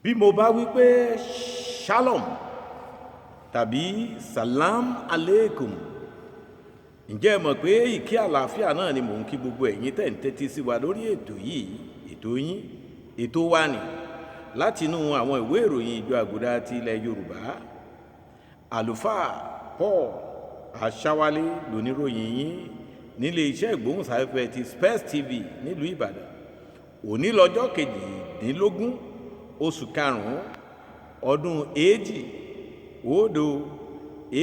bí mo bá wí pé shalom tàbí salam aleikum, ǹjẹ́ ẹ mọ̀ pé ìkí àlàáfíà náà ni mò ń kí gbogbo ẹ̀yin tẹ́ ń tẹ́tí sí wa lórí ètò yìí, ètò yín, ètò wa ni látinú àwọn ìwé ìròyìn ìjọ Àgùdà ti ilẹ̀ Yorùbá. Àlùfáà Paul Aṣáwálé lóníròyìn yín nílé iṣẹ́ ìgbóhùnsáfẹ́fẹ́ ti Space TV nílùú Ìbàdàn. Òní lọ́jọ́ kejìdínlógún oṣù karùn-ún ọdún èjì òdo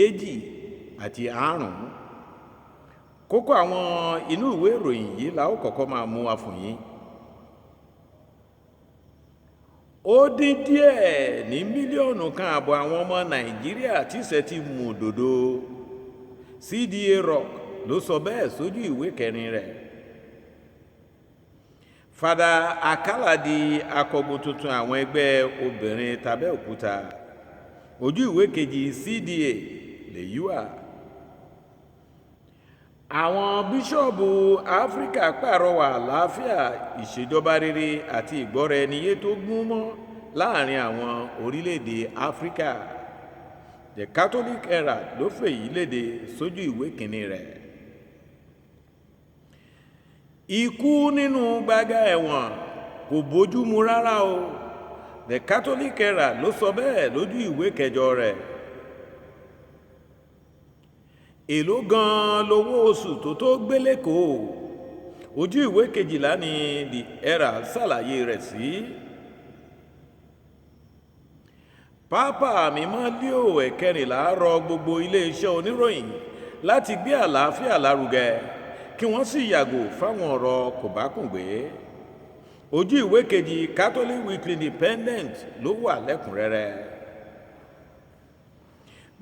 èjì àti àrùn. Kókó àwọn inú ìwé ìròyìn yìí la ó kọ́kọ́ máa mú wá fún yín. Ó dín díẹ̀ ní mílíọ̀nù kan àbọ̀ àwọn ọmọ Nàìjíríà tíṣẹ́ ti mú dòdò. CDA Rock ló sọ bẹ́ẹ̀ sójú ìwé kẹrin rẹ̀. Fada Akala di akọgun tuntun àwọn ẹgbẹ́ obìnrin tAbẹ́òkúta. Ojú ìwé kejì CDA lèyí wà. Àwọn bíṣọ́ọ̀bù Áfíríkà pàrọwà àlàáfíà, ìṣèjọba rere àti ìgbọ́ra-ẹniyé tó gún mọ́ láàrin àwọn orílẹ̀-èdè Áfíríkà. The Catholic Herald ló fèyí léde sójú ìwé kìíní rẹ̀. Ikú nínú gbàgà ẹ̀wọ̀n kò bójúmu rárá o. The Catholic Herald ló sọ bẹ́ẹ̀ lójú ìwé kẹjọ rẹ̀. Èló gan-an lowó oṣù tó gbélékòó? Ojú ìwé kejìlá ni The Herald ṣàlàyé rẹ̀ sí. Pápá Mímọ́ Leo ẹ̀kẹrìnlá rọ gbogbo iléeṣẹ́ oníròyìn láti gbé àlàáfíà lárugẹ kí wọ́n sì yàgò fáwọn ọ̀rọ̀ kòbákùngbé. Ojú ìwé kejì Catholic Weekly Independent ló wà lẹ́kùnrẹ́rẹ́.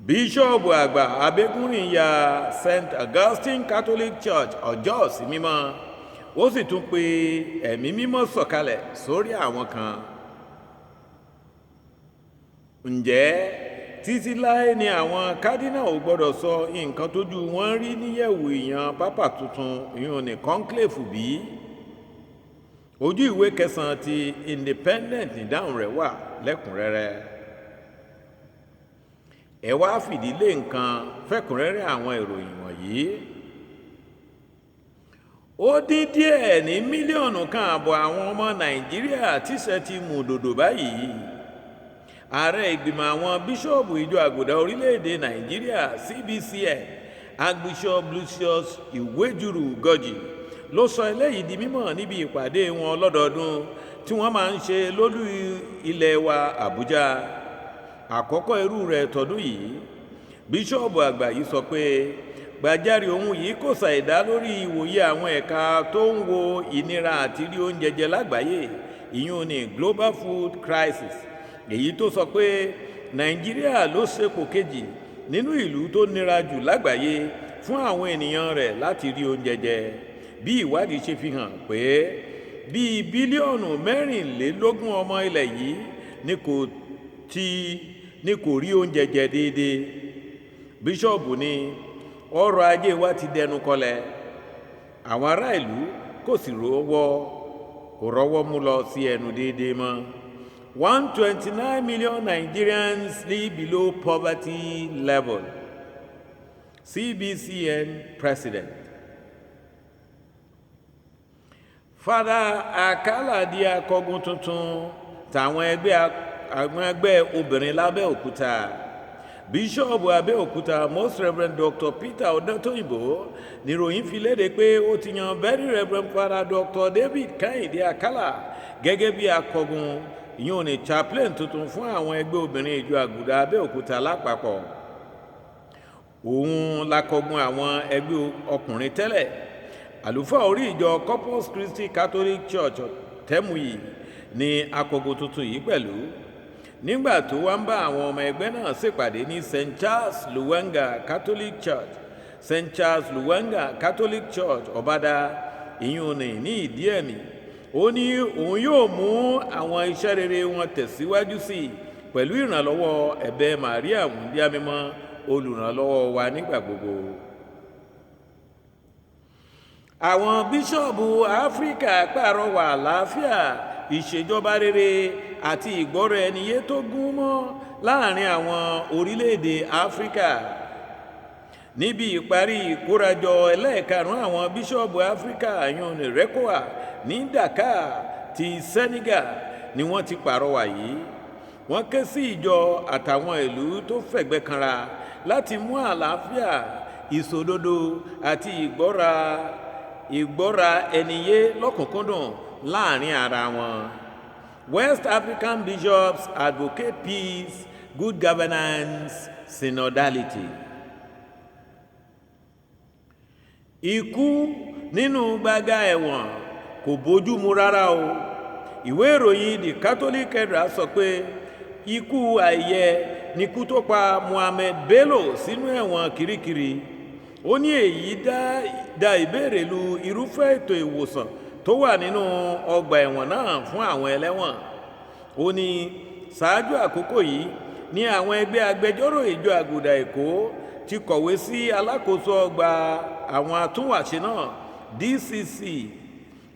Bíṣọ́ọ̀bù àgbà Abẹ́kúnrin ya St. Augustine Catholic Church ọjọ́ sí mímọ́, ó sì tún pe ẹ̀mí mímọ́ sọ̀kalẹ̀ sórí àwọn kan. Ǹjẹ́ títí láé ni àwọn kádínà ò gbọ́dọ̀ sọ nǹkan tójú wọn rí níyẹ̀wò ìyàn pápá tuntun ìyún ní conclave bí? Ojú ìwé kẹsàn-án ti Independent nídáhùn rẹ̀ wà lẹ́kùnrẹ́rẹ́. Ẹ wá fìdílé nǹkan fẹ́kùnrẹ́rẹ́ àwọn ìròyìn wọ̀nyí. Ó dín díẹ̀ ní mílíọ̀nù kan àbọ̀ àwọn ọmọ Nàìjíríà tíṣẹ́ ti mú dòdò báyìí. Ààrẹ ìgbìmọ̀ àwọn bíṣọ́ọ̀bù ìjọ Àgùdà orílẹ̀-èdè Nàìjíríà CBCN Archbishop Lucius Iwejuru Goji ló sọ eléyìí di mímọ̀ níbi ìpàdé wọn lọ́dọọdún tí wọ́n máa ń ṣe lólú ilẹ̀ wa Àbújá. Àkọ́kọ́ irú rẹ̀ tọdún yìí. Bíṣọ́ọ̀bù àgbà yìí sọ pé gbàjarè ohun yìí kò ṣàìdá lórí ìwòye àwọn ẹ̀ka tó ń wo ìnira àti rí oúnjẹ jẹ lágbàáyé, ìyún ní Global Food Crisis, èyí tó sọ pé Nàìjíríà ló ṣepò kejì nínú ìlú tó nira jù lágbàáyé fún àwọn ènìyàn rẹ̀ láti rí oúnjẹ jẹ. Bí ìwádìí ṣe fi hàn pé bíi bílíọ̀nù 24 ọmọ ilẹ̀ yìí ni kò rí oúnjẹ jẹ déédéé. Bíṣọ́ọ̀bù ní ọrọ̀ ajé wa ti dẹnu kọlẹ̀, àwọn ará ìlú kò sì rọ́wọ́ mú lọ sí ẹnu déédéé mọ́. 129 million Nigerians live below poverty level. CBCN President. Fada Akala di akọgun tuntun tàwọn ẹgbẹ́ obìnrin lábẹ́òkúta. Bíṣọ́ọ̀bù Abẹ́òkúta Most Reverend Dr. Peter Odetoyinbo níròyìn fi léde pé ó ti yan Very Reverend Father Dr. David Kẹ́hìndé Akala gẹ́gẹ́ bí akọgun, ìyún ní chaplain tuntun fún àwọn ẹgbẹ́ obìnrin ìjọ Àgùdà Abẹ́òkúta lápapọ̀. Òun lakọgun àwọn ẹgbẹ́ ọkùnrin tẹ́lẹ̀. Àlùfáà orí ìjọ Corpus Christi Catholic Church Tẹ́mùyì ní akọgun tuntun yìí pẹ̀lú. Nígbà tó wá ń bá àwọn ọmọ ẹgbẹ́ náà ṣèpàdé ní St. Charles Luwenga Catholic Church, St. Charles Luwenga Catholic Church Ọ̀bádà, ìyún ní Ìdíẹ̀mí, ó ní òun yóò mú àwọn iṣẹ́ rere wọn tẹ̀síwájú sí i pẹ̀lú ìrànlọ́wọ́ ẹ̀bẹ̀ Màríà Wúndíá Mímọ́, olùrànlọ́wọ́ wa nígbà gbogbo. Àwọn bíṣọ́ọ̀bù Áfíríkà pàrọwà àlàáfíà, ìṣèjọba rere àti ìgbọ́ra ẹniyé tó gún mọ́ láàrin àwọn orílẹ̀-èdè Áfíríkà. Níbi ìparí ìkórajọ ẹlẹ́ẹ̀karùn-ún àwọn bíṣọ́ọ̀bù Áfíríkà (RECOA) ní Dakar ti Senegal ni wọ́n ti pàrọwà yìí. Wọ́n ké sí ìjọ àtàwọn ìlú tó fẹ̀gbẹ́ kanra láti mú àlàáfíà, ìṣòdodo àti ìgbọ́ra ẹniyé lọ́kùnkúndùn láàrin ara wọn. West African bishops advocate peace, good governance, synodality. Ikú nínú gbàgà ẹ̀wọ̀n kò bójúmu rárá o. Ìwé ìròyìn The Catholic Herald sọ pé ikú àìyẹ nikú tó pa Mohammed Bello sínú ẹ̀wọ̀n Kirikiri. Ó ní èyí dá ìbéèrè lu irúfẹ́ ètò ìwòsàn tó wà nínú ọgbà ẹ̀wọ̀n náà fún àwọn ẹlẹ́wọ̀n. Ó ní ṣáájú àkókò yìí ní àwọn ẹgbẹ́ agbẹjọ́rò ìjọ Aguda Èkó ti kọ̀wé sí alákòóso ọgbà àwọn atúnwàṣe náà DCC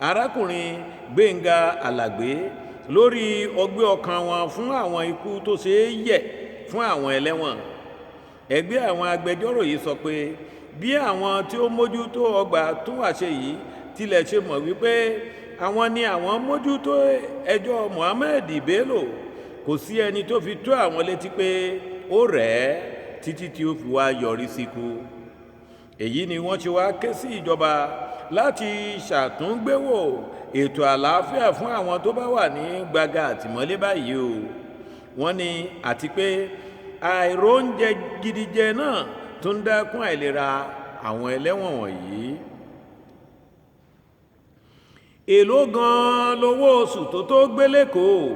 arákùnrin Gbénga Alàgbé lórí ọgbẹ́ ọkàn wọn fún àwọn ikú tó ṣe é yẹ̀ fún àwọn ẹlẹ́wọ̀n. Ẹgbẹ́ àwọn agbẹjọ́rò yìí sọ pé bí àwọn tí ó mójútó ọgbà atúnwàṣe yìí tilẹ̀ ṣe mọ̀ wípé àwọn ni àwọn mójútó ẹjọ́ Mohammed Bello, kò sí ẹni tó fi tó àwọn létí pé ó rẹ̀ ẹ́ títí tí ó fi wá yọrí síkú. Èyí ni wọ́n ti wá ké sí ìjọba láti ṣàtúngbéwò ètò àlàáfíà fún àwọn tó bá wà ní gbàgà àtìmọ́lé báyìí o. Wọ́n ní àti pé àìróúnjẹ gidi jẹ náà tún dákún àìlera àwọn ẹlẹ́wọ̀n wọ̀nyí. Èló gan-an lówó oṣù tó gbé l'Ékòó?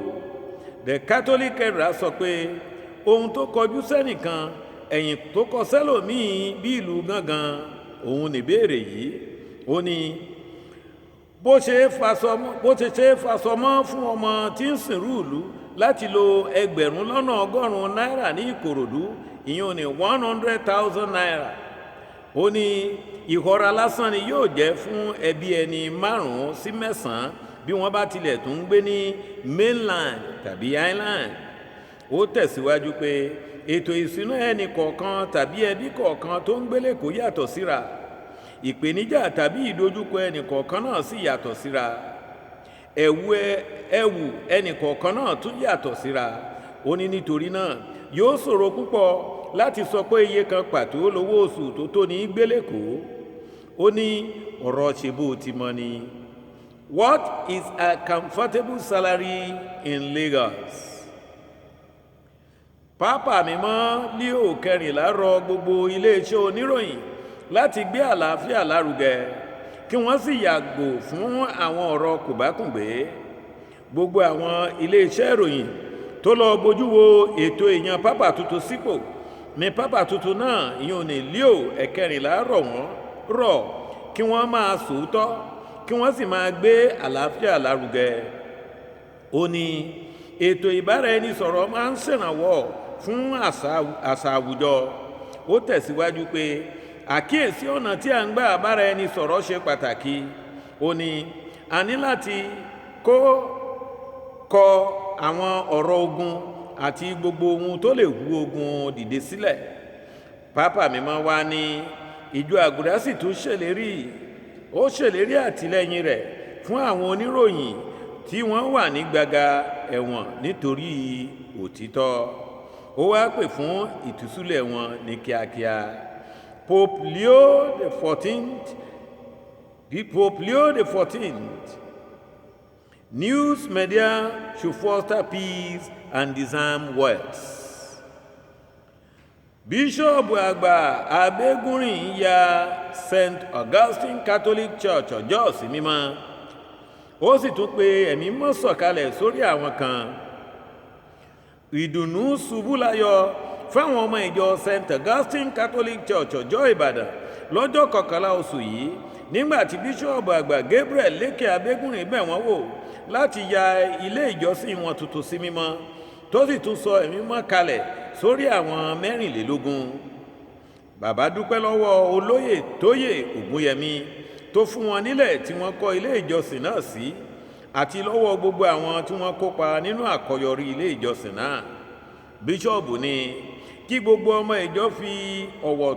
The Catholic Herald sọ pé ohun tó kọjú sẹ́nìkan ẹ̀yìn tó kọ sẹ́lòmíì bí ìlú gángan, òun nìbéèrè yìí. Ó ní bó ṣe fasọmọ́ fún ọmọ tí ń sìnrú ìlú láti lo ẹgbẹ̀rún lọ́nà ọgọ́rùn-ún náírà ní Ìkòròdú, ìyẹn ní 100,000 naira. Ó ní ìhọra lásán ni yóò jẹ́ fún ẹbí ẹni 5 sí 9 bí wọ́n bá tilẹ̀ tún ń gbé ní mainland tàbí island. Ó tẹ̀síwájú pé ètò ìṣúná ẹnì kọ̀ọ̀kan tàbí ẹbí kọ̀ọ̀kan tó ń gbé l'Ékòó yàtọ̀ síra. Ìpèníjà tàbí ìdojúkọ ẹnì kọ̀ọ̀kan náà sì yàtọ̀ síra. ẹ̀wù ẹnì kọ̀ọ̀kan náà tún yàtọ̀ síra. Ó ní nítorí náà yóò ṣòro púpọ̀ láti sọ pé iye kan pàtó lówó oṣù tó ní gbé l'Ékòó. Ó ní ọ̀rọ̀ ṣe bó ti mọ ni. What is a comfortable salary in Lagos? Pápá mímọ́ Leo 14 rọ gbogbo iléeṣẹ́ oníròyìn láti gbé àlàáfíà lárugẹ kí wọ́n sì yàgò fún àwọn ọ̀rọ̀ kòbákùngbé. Gbogbo àwọn iléeṣẹ́ ìròyìn tó lọ bójú wo ètò ìyàn pápá tuntun sípò ní pápá tuntun náà ìyẹn ní Leo 14 rọ̀ kí wọ́n máa sòótọ́ kí wọ́n sì máa gbé àlàáfíà lárugẹ. Ó ní ètò ìbáraẹnisọ̀rọ̀ máa ń ṣèrànwọ́ fún àṣà àwùjọ. Ó tẹ̀síwájú pé àkíyèsí ọ̀nà tí a ń gbà bára ẹni sọ̀rọ̀ ṣe pàtàkì. Ó ní a ní láti kọ àwọn ọ̀rọ̀ ogun àti gbogbo ohun tó lè hu ogun dìde sílẹ̀. Pápá mímọ́ wá ní ìjọ Àgùdà sì tún ṣèlérí àtìlẹ́yìn rẹ̀ fún àwọn oníròyìn tí wọ́n wà ní gbàgà ẹ̀wọ̀n nítorí òtítọ́. Ó wá pè fún ìtúsílẹ̀ wọn ní kíákíá. Pope Leo XIV, news media should foster peace and disarm wars. Bíṣọ́ọ̀bù àgbà Abégúnrin ya St. Augustine Catholic Church ọjọ́ sí mímọ́. Ó sì tún pe ẹ̀mí mọ́ sọ̀kalẹ̀ sórí àwọn kan. Ìdùnnú ṣubú láyọ̀ fáwọn ọmọ ìjọ St. Augustine Catholic Church ọjọ́ Ìbàdàn lọ́jọ́ 11 oṣù yìí nígbàtí bíṣọ́ọ̀bù àgbà Gabriel Lékè Abégúnrin bẹ̀ wọ́n wò láti ya ilé ìjọsìn wọn tuntun sí mímọ́ tó sì tún sọ ẹ̀mí mọ́ kalẹ̀ sórí àwọn 24. Bàbá dúpẹ́ lọ́wọ́ olóyè Tóyè Ògúnyẹmí tó fún wọn nílẹ̀ tí wọ́n kọ́ ilé ìjọsìn náà sí àti lọ́wọ́ gbogbo àwọn tí wọ́n kópa nínú àkọyọrí ilé ìjọsìn náà. Bíṣọ́ọ̀bù ní kí gbogbo ọmọ ìjọ fi ọ̀wọ̀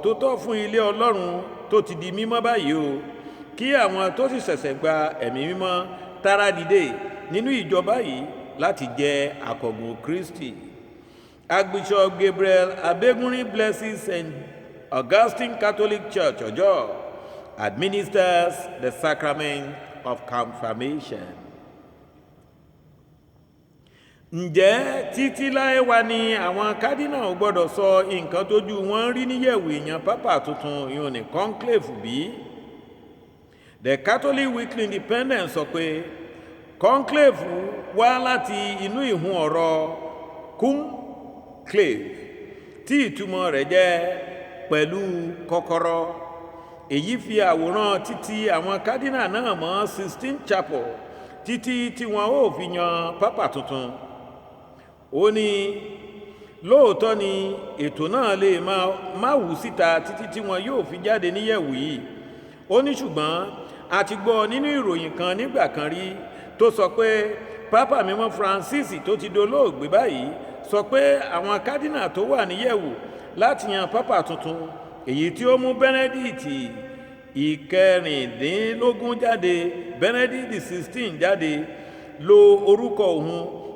tó tọ́ fún ilé Ọlọ́run tó ti di mímọ́ báyìí o, kí àwọn tó sì ṣẹ̀ṣẹ̀ gba ẹ̀mí mímọ́ tara dìde nínú ìjọ báyìí láti jẹ́ akọgun Kristi. Archbishop Gabriel Abegunrin blesses St. Augustine Catholic Church Ọjọ́, administers the sacrament of confirmation. Ǹjẹ́ títí láé wa ni àwọn cardinal gbọ́dọ̀ sọ nǹkan tójú wọn rí níyẹ̀wò èèyàn pápá tuntun ìhun ní conclave bí? The Catholic Weekly Independent sọ pé conclave wá láti inú ìhun ọ̀rọ̀ conclave tí ìtumọ̀ rẹ̀ jẹ́ pẹ̀lú kọ́kọ́rọ́. Èyí fi àwòrán títí àwọn cardinal náà mọ́ Sistine Chapel títí tí wọn ó fi yan pápá tuntun. Ó ní lóòótọ́ ni ètò náà lè máa wù síta títí tí wọn yóò fi jáde níyẹ̀wò yìí. Ó ní ṣùgbọ́n a ti gbọ́ nínú ìròyìn kan nígbà kan rí tó sọ pé pápá mímọ́ Francis tó ti dolóògbé báyìí sọ pé àwọn cardinal tó wà níyẹ̀wò láti yan pápá tuntun, èyí tí ó mú Benedict ìkẹrìndínlógún jáde, Benedict XVI jáde, lo orúkọ òun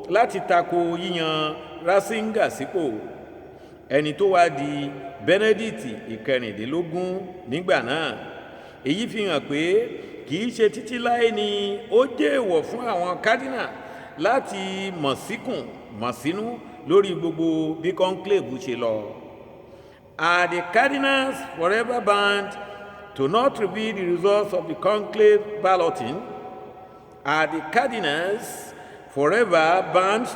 láti tako yíyan Ratzinger sípò, ẹni tó wá di Benedict ìkẹrìndínlógún nígbà náà. Èyí fi hàn pé kìí ṣe títí láé ni ó jẹ́ èèwọ̀ fún àwọn cardinal láti mọ̀ sínú lórí gbogbo bí conclave ṣe lọ. Are the cardinals forever banned to not reveal the results of the conclave balloting? Are the cardinals forever banned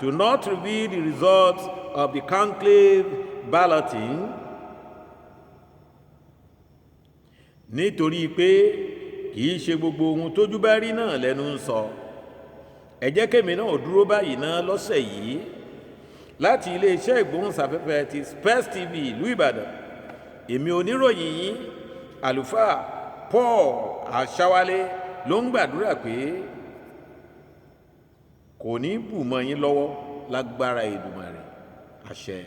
to not reveal the results of the conclave balloting? Nítorí pé kìí ṣe gbogbo ohun tójú bá rí náà lẹ́nu ń sọ. Ẹ jẹ́ kémi náà dúró báyìí náà lọ́sẹ̀ yìí láti iléeṣẹ́ ìgbóhùnsáfẹ́fẹ́ ti Space TV ìlú Ìbàdàn. Èmi oníròyìn yín àlùfáà Paul Aṣáwálé ló ń gbàdúrà pé kò ní bù mọ́ yín lọ́wọ́ lágbára Èdùmàrè. Àṣẹ.